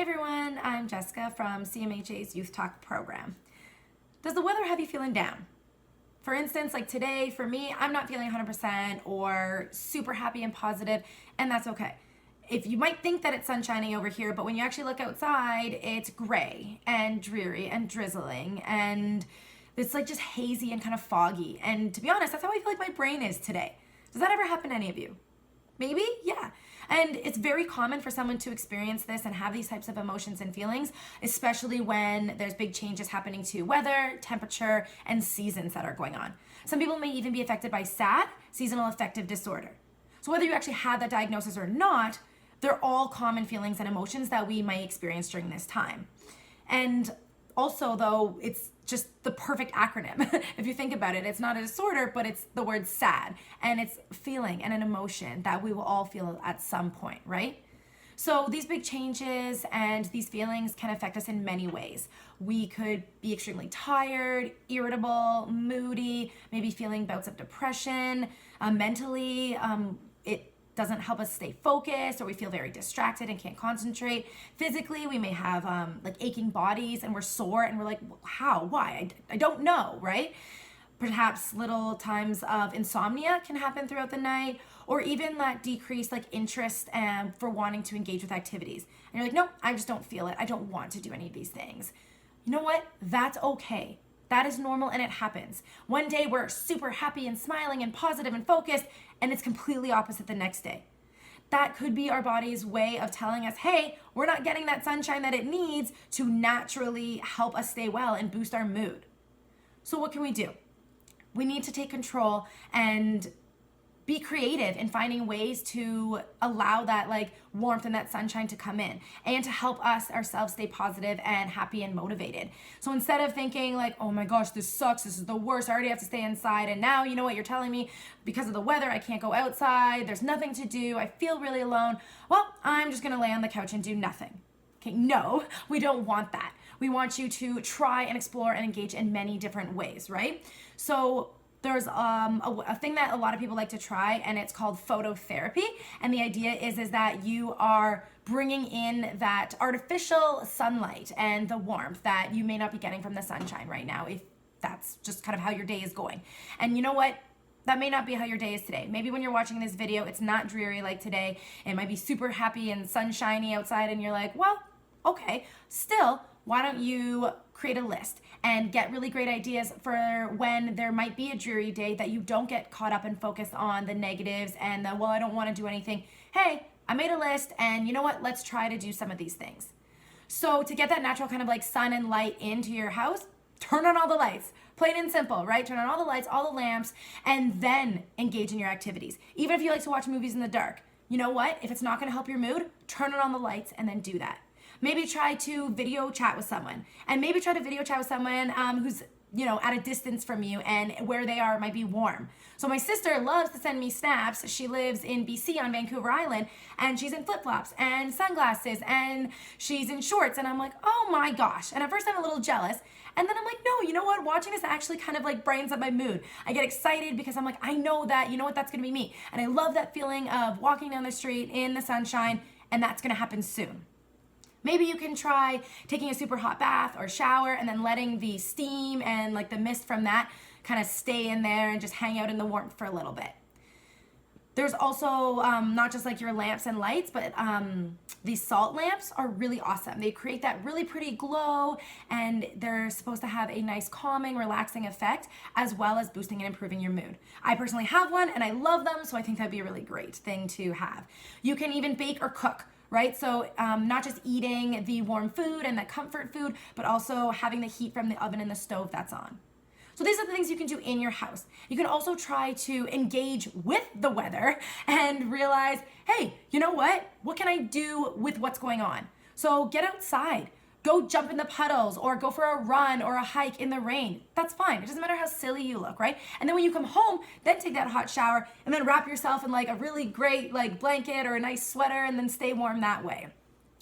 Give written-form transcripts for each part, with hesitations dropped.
Hey everyone, I'm Jessica from CMHA's YouthTALK program. Does the weather have you feeling down? For instance, like today, for me, I'm not feeling 100% or super happy and positive, and that's okay. If you might think that it's sunshiny over here, but when you actually look outside, it's gray and dreary and drizzling, and it's like just hazy and kind of foggy. And to be honest, that's how I feel like my brain is today. Does that ever happen to any of you? Maybe? Yeah. And it's very common for someone to experience this and have these types of emotions and feelings, especially when there's big changes happening to weather, temperature, and seasons that are going on. Some people may even be affected by SAD, seasonal affective disorder. So whether you actually have that diagnosis or not, they're all common feelings and emotions that we might experience during this time. And also, though, it's just the perfect acronym. If you think about it, it's not a disorder, but it's the word SAD, and it's feeling and an emotion that we will all feel at some point, right? So these big changes and these feelings can affect us in many ways. We could be extremely tired, irritable, moody, maybe feeling bouts of depression. Mentally, it doesn't help us stay focused, or we feel very distracted and can't concentrate. Physically, we may have like aching bodies and we're sore and we're like, how, why? I don't know, right? Perhaps little times of insomnia can happen throughout the night, or even that decreased like interest for wanting to engage with activities. And you're like, no, I just don't feel it. I don't want to do any of these things. You know what? That's okay. That is normal and it happens. One day we're super happy and smiling and positive and focused, and it's completely opposite the next day. That could be our body's way of telling us, hey, we're not getting that sunshine that it needs to naturally help us stay well and boost our mood. So what can we do? We need to take control and be creative in finding ways to allow that like warmth and that sunshine to come in and to help us ourselves stay positive and happy and motivated. So instead of thinking like, oh my gosh, this sucks, this is the worst, I already have to stay inside, and now you know what you're telling me, because of the weather I can't go outside, there's nothing to do, I feel really alone, well, I'm just gonna lay on the couch and do nothing. Okay, no, we don't want that. We want you to try and explore and engage in many different ways, right? So there's a thing that a lot of people like to try, and it's called phototherapy. And the idea is that you are bringing in that artificial sunlight and the warmth that you may not be getting from the sunshine right now, if that's just kind of how your day is going. And you know what? That may not be how your day is today. Maybe when you're watching this video, it's not dreary like today. It might be super happy and sunshiny outside, and you're like, well, okay, still, why don't you create a list and get really great ideas for when there might be a dreary day, that you don't get caught up and focused on the negatives and the, well, I don't want to do anything. Hey, I made a list, and you know what? Let's try to do some of these things. So to get that natural kind of like sun and light into your house, turn on all the lights. Plain and simple, right? Turn on all the lights, all the lamps, and then engage in your activities. Even if you like to watch movies in the dark, you know what? If it's not going to help your mood, turn on the lights and then do that. Maybe try to video chat with someone, and maybe try to video chat with someone who's, you know, at a distance from you, and where they are might be warm. So my sister loves to send me snaps. She lives in BC on Vancouver Island, and she's in flip-flops and sunglasses, and she's in shorts, and I'm like, oh my gosh. And at first I'm a little jealous, and then I'm like, no, you know what? Watching this actually kind of like brightens up my mood. I get excited because I'm like, I know that, you know what, that's gonna be me. And I love that feeling of walking down the street in the sunshine, and that's gonna happen soon. Maybe you can try taking a super hot bath or shower and then letting the steam and like the mist from that kind of stay in there and just hang out in the warmth for a little bit. There's also not just like your lamps and lights, but these salt lamps are really awesome. They create that really pretty glow, and they're supposed to have a nice calming, relaxing effect, as well as boosting and improving your mood. I personally have one and I love them, so I think that'd be a really great thing to have. You can even bake or cook, right? So not just eating the warm food and the comfort food, but also having the heat from the oven and the stove that's on. So these are the things you can do in your house. You can also try to engage with the weather and realize, hey, you know what? What can I do with what's going on? So get outside. Go jump in the puddles, or go for a run or a hike in the rain. That's fine. It doesn't matter how silly you look, right? And then when you come home, then take that hot shower and then wrap yourself in like a really great like blanket or a nice sweater, and then stay warm that way.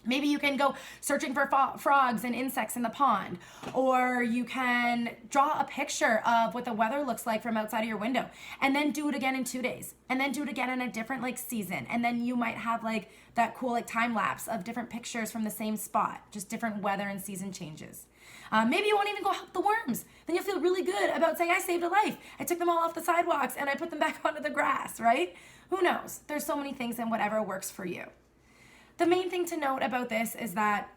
Maybe you can go searching for frogs and insects in the pond, or you can draw a picture of what the weather looks like from outside of your window, and then do it again in 2 days, and then do it again in a different like season, and then you might have like that cool like time lapse of different pictures from the same spot, just different weather and season changes. Maybe you won't even go help the worms. Then you'll feel really good about saying, I saved a life. I took them all off the sidewalks and I put them back onto the grass, right? Who knows? There's so many things, and whatever works for you. The main thing to note about this is that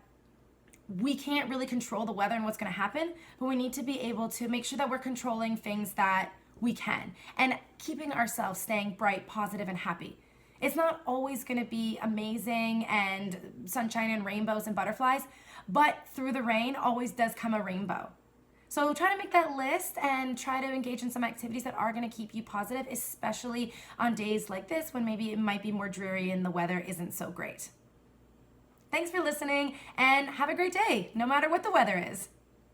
we can't really control the weather and what's going to happen, but we need to be able to make sure that we're controlling things that we can and keeping ourselves staying bright, positive, and happy. It's not always going to be amazing and sunshine and rainbows and butterflies, but through the rain always does come a rainbow. So try to make that list and try to engage in some activities that are going to keep you positive, especially on days like this when maybe it might be more dreary and the weather isn't so great. Thanks for listening, and have a great day, no matter what the weather is.